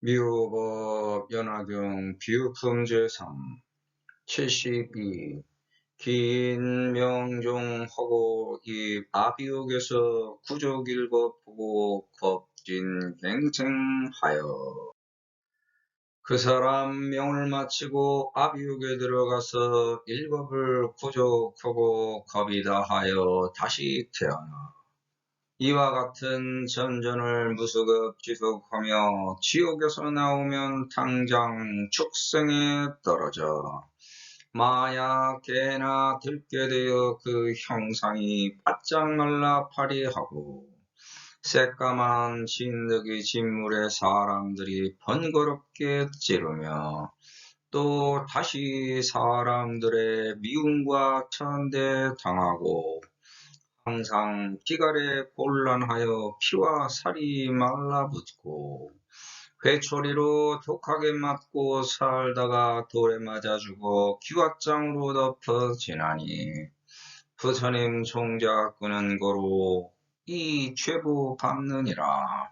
미호법 연화경 비유품제3 72 긴 명종하고 이 아비옥에서 구족일법 보고 겁진 갱생하여 그 사람 명을 마치고 아비옥에 들어가서 일법을 구족하고 겁이 다하여 다시 태어나 이와 같은 전전을 무수급 지속하며 지옥에서 나오면 당장 축생에 떨어져 만약 개나 들게 되어 그 형상이 바짝 말라 파리하고 새까만 진드기 진물에 사람들이 번거롭게 찌르며 또 다시 사람들의 미움과 천대 당하고 항상 기갈에 곤란하여 피와 살이 말라붙고 회초리로 독하게 맞고 살다가 돌에 맞아 죽어 기왓장으로 덮어지나니 부처님 종자 끄는 거로 이 죄부 밟느니라.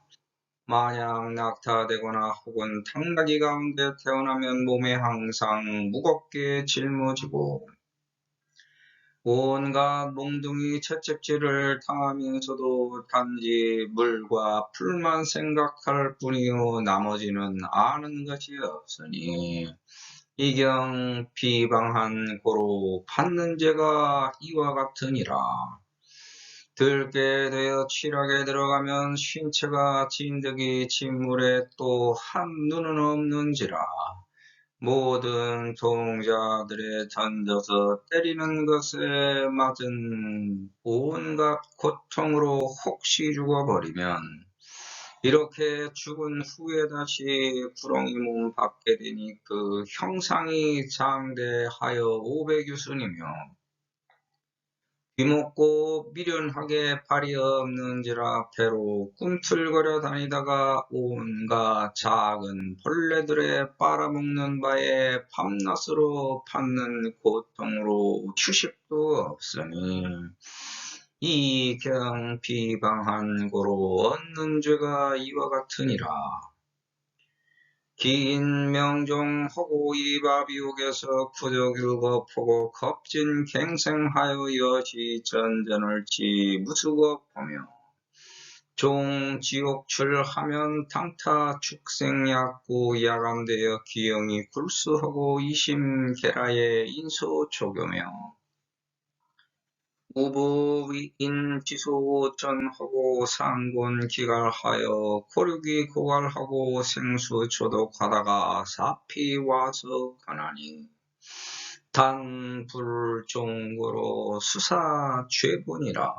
만약 낙타되거나 혹은 당나귀 가운데 태어나면 몸에 항상 무겁게 짊어지고 온갖 몽둥이 채찍질을 당하면서도 단지 물과 풀만 생각할 뿐이요 나머지는 아는 것이 없으니 이경 비방한 고로 받는 죄가 이와 같으니라. 들게 되어 취락에 들어가면 신체가 진드기 진물에 또 한눈은 없는지라. 모든 동자들의 던져서 때리는 것에 맞은 온갖 고통으로 혹시 죽어버리면 이렇게 죽은 후에 다시 구렁이 몸 받게 되니 그 형상이 장대하여 500유순이며 귀먹고 미련하게 발이 없는지라 배로 꿈틀거려 다니다가 온갖 작은 벌레들의 빨아먹는 바에 밤낮으로 받는 고통으로 휴식도 없으니 이경 비방한 고로 얻는 죄가 이와 같으니라. 긴 명종하고 이바비옥에서 구족일겁하고 겁진 갱생하여 여시 전전을 지 무수겁하며 종 지옥출하면 당타 축생약고 야감되어 기영이 굴수하고 이심계라에 인소초교며 무부위인 지소전하고 상곤 기갈하여 고륙이 고갈하고 생수초독하다가 사피 와서 가나니 단불종고로 수사 죄분이라.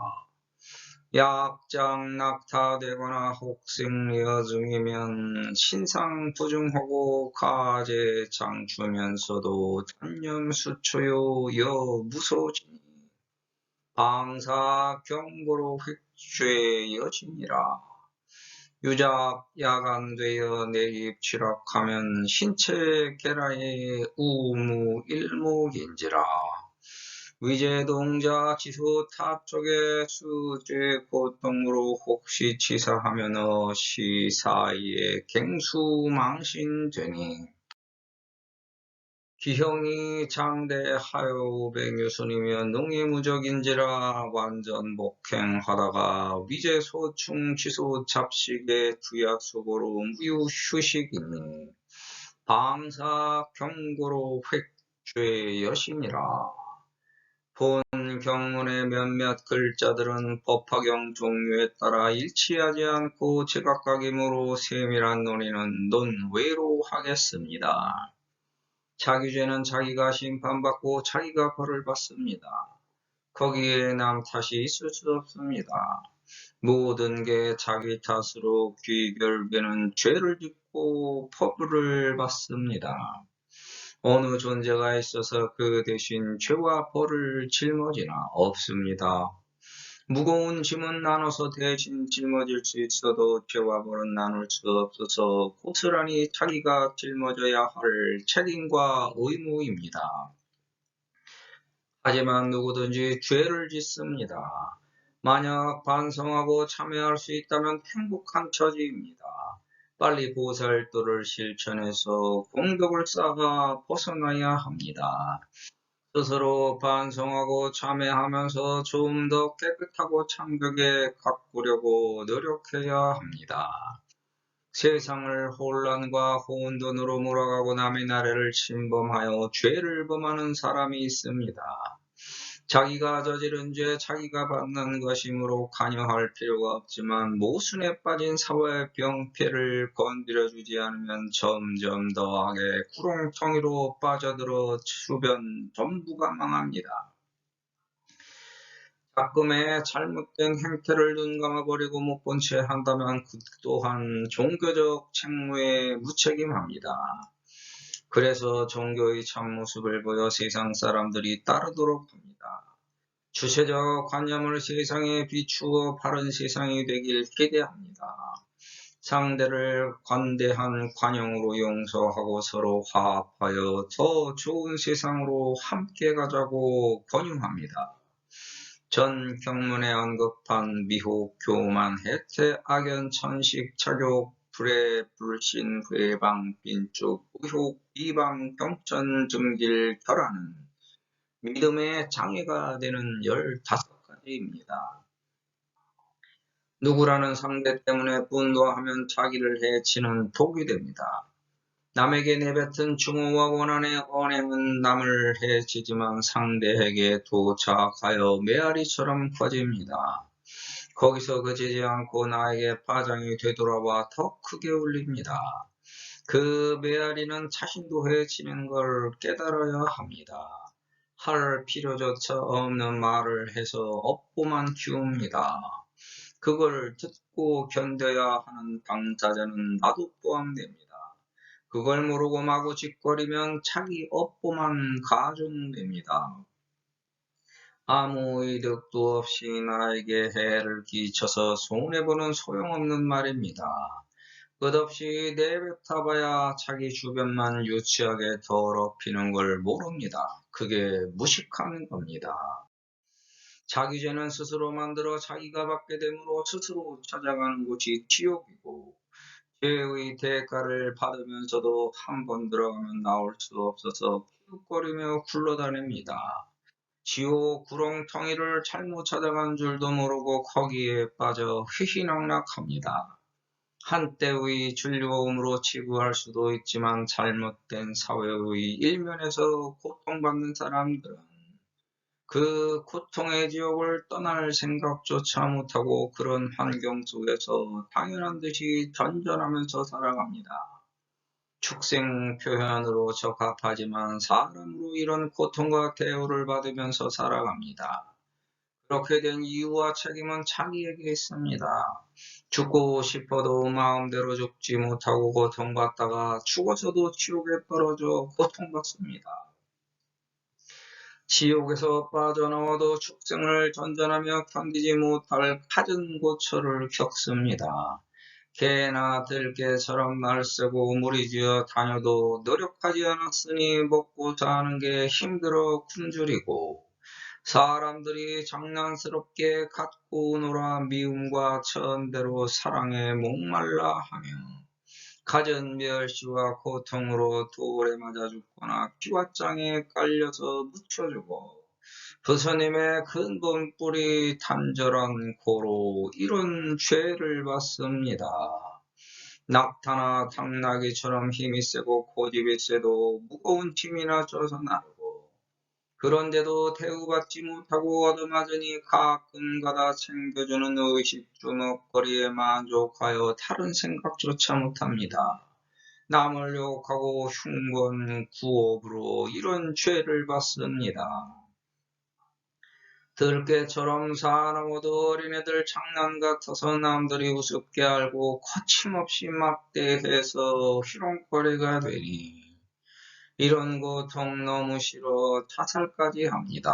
약장 낙타되거나 혹생리어 중이면 신상부중하고 가제 장주면서도 단념수초요 여 무소지니 방사 경고로 획죄 여지니라. 유작 야간되어 내입 취락하면 신체 계라의 우무 일목인지라. 위제동자 지수 타쪽의 수죄 고통으로 혹시 치사하면 시 사이에 갱수망신되니 기형이 장대하여 500유순이면 능이무적인지라. 완전 복행하다가 위제소충 지소 잡식의 주약수고로 무유휴식이니 방사 경고로 획죄 여신이라. 본 경문의 몇몇 글자들은 법화경 종류에 따라 일치하지 않고 제각각이므로 세밀한 논의는 논외로 하겠습니다. 자기 죄는 자기가 심판받고 자기가 벌을 받습니다. 거기에 남 탓이 있을 수 없습니다. 모든 게 자기 탓으로 귀결되는 죄를 짓고 벌을 받습니다. 어느 존재가 있어서 그 대신 죄와 벌을 짊어지나 없습니다. 무거운 짐은 나눠서 대신 짊어질 수 있어도 죄와 벌은 나눌 수 없어서 고스란히 자기가 짊어져야 할 책임과 의무입니다. 하지만 누구든지 죄를 짓습니다. 만약 반성하고 참회할 수 있다면 행복한 처지입니다. 빨리 보살도를 실천해서 공덕을 쌓아 벗어나야 합니다. 스스로 반성하고 참회하면서 좀 더 깨끗하고 참되게 가꾸려고 노력해야 합니다. 세상을 혼란과 혼돈으로 몰아가고 남의 나라를 침범하여 죄를 범하는 사람이 있습니다. 자기가 저지른 죄 자기가 받는 것이므로 관여할 필요가 없지만 모순에 빠진 사회의 병폐를 건드려주지 않으면 점점 더하게 구렁텅이로 빠져들어 주변 전부가 망합니다. 가끔의 잘못된 행태를 눈감아버리고 못 본 채 한다면 그 또한 종교적 책무에 무책임합니다. 그래서 종교의 참모습을 보여 세상 사람들이 따르도록 합니다. 주체적 관념을 세상에 비추어 바른 세상이 되길 기대합니다. 상대를 관대한 관용으로 용서하고 서로 화합하여 더 좋은 세상으로 함께 가자고 권유합니다. 전 경문에 언급한 미혹, 교만, 해태, 악연, 천식, 착욕, 불의, 불신, 회방, 빈축, 의혹, 비방, 경천, 증질, 결하는 믿음의 장애가 되는 15가지입니다. 누구라는 상대 때문에 분노하면 자기를 해치는 독이 됩니다. 남에게 내뱉은 증오와 원한의 언행은 남을 해치지만 상대에게 도착하여 메아리처럼 커집니다. 거기서 그치지 않고 나에게 파장이 되돌아와 더 크게 울립니다. 그 메아리는 자신도 해치는 걸 깨달아야 합니다. 할 필요조차 없는 말을 해서 업보만 키웁니다. 그걸 듣고 견뎌야 하는 당사자는 나도 포함됩니다. 그걸 모르고 마구 짓거리면 자기 업보만 가중됩니다. 아무 이득도 없이 나에게 해를 끼쳐서 손해보는 소용없는 말입니다. 끝없이 내뱉어봐야 자기 주변만 유치하게 더럽히는 걸 모릅니다. 그게 무식한 겁니다. 자기 죄는 스스로 만들어 자기가 받게 되므로 스스로 찾아가는 곳이 지옥이고 죄의 대가를 받으면서도 한 번 들어가면 나올 수 없어서 푸득거리며 굴러다닙니다. 지옥 구렁텅이를 잘못 찾아간 줄도 모르고 거기에 빠져 휘휘낙낙합니다. 한때의 즐거움으로 치부할 수도 있지만 잘못된 사회의 일면에서 고통받는 사람들은 그 고통의 지옥을 떠날 생각조차 못하고 그런 환경 속에서 당연한 듯이 전전하면서 살아갑니다. 축생 표현으로 적합하지만 사람으로 이런 고통과 대우를 받으면서 살아갑니다. 그렇게 된 이유와 책임은 자기에게 있습니다. 죽고 싶어도 마음대로 죽지 못하고 고통받다가 죽어서도 지옥에 떨어져 고통받습니다. 지옥에서 빠져나와도 축생을 전전하며 견디지 못할 갖은 고초를 겪습니다. 개나 들개처럼 날쌔고 무리지어 다녀도 노력하지 않았으니 먹고 사는 게 힘들어 굶주리고 사람들이 장난스럽게 갖고 놀아 미움과 천대로 사랑에 목말라 하며 갖은 멸시와 고통으로 돌에 맞아 죽거나 피와장에 깔려서 묻혀주고 부처님의 근본 뿌리 단절한 고로 이런 죄를 받습니다. 낙타나 당나귀처럼 힘이 세고 고집이 세도 무거운 짐이나 져서 나르고 그런데도 대우받지 못하고 얻어맞으니 가끔가다 챙겨주는 의식주먹거리에 만족하여 다른 생각조차 못합니다. 남을 욕하고 흉본 구업으로 이런 죄를 받습니다. 들깨처럼 사나워도 어린애들 장난 같아서 남들이 우습게 알고 거침없이 막대해서 희롱거리가 되니 이런 고통 너무 싫어 자살까지 합니다.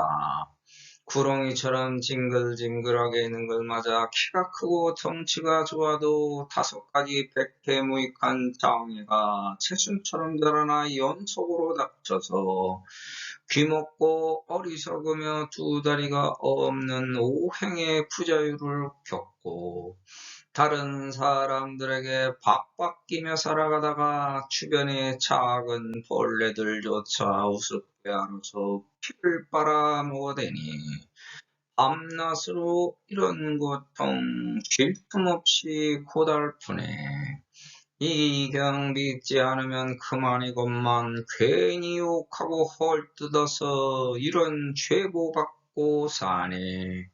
구렁이처럼 징글징글하게 있는 걸 맞아 키가 크고 덩치가 좋아도 5가지 백태무익한 장애가 채순처럼 자라나 연속으로 닥쳐서 귀먹고 어리석으며 2다리가 없는 오행의 부자유를 겪고 다른 사람들에게 박박끼며 살아가다가 주변의 작은 벌레들조차 우습게 알아서 피를 빨아먹어대니 밤낮으로 이런 고통 쉴 틈 없이 고달프네. 이경 믿지 않으면 그만이건만 괜히 욕하고 헐뜯어서 이런 죄고 받고 사네.